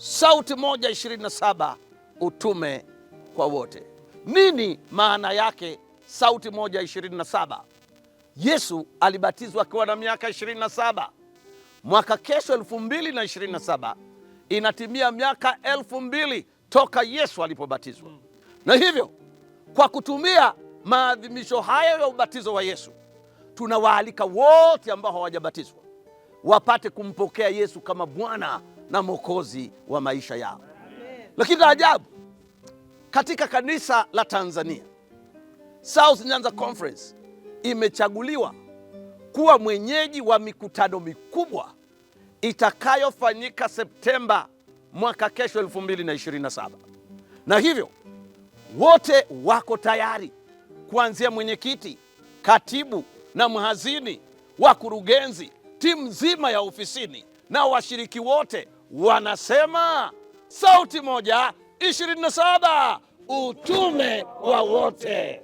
Sauti moja 27, utume kwa wote. Nini maana yake sauti moja 27? Yesu alibatizwa akiwa na miaka 27. Mwaka kesho 2027 inatimia miaka 2000 toka Yesu alipobatizwa. Na hivyo kwa kutumia maadhimisho haya ya ubatizo wa Yesu, tunawaalika wote ambao hawajabatizwa wapate kumpokea Yesu kama Bwana na Mwokozi wa maisha yao. Lakini la ajabu, katika kanisa la Tanzania, South Nyanza Conference imechaguliwa kuwa mwenyeji wa mikutano mikubwa itakayofanyika Septemba mwaka kesho 2027. Na hivyo wote wako tayari, kuanzia mwenyekiti, katibu na mhazini, wakurugenzi, timu nzima ya ofisini na washiriki wote wanasema sauti moja 27, utume wa wote.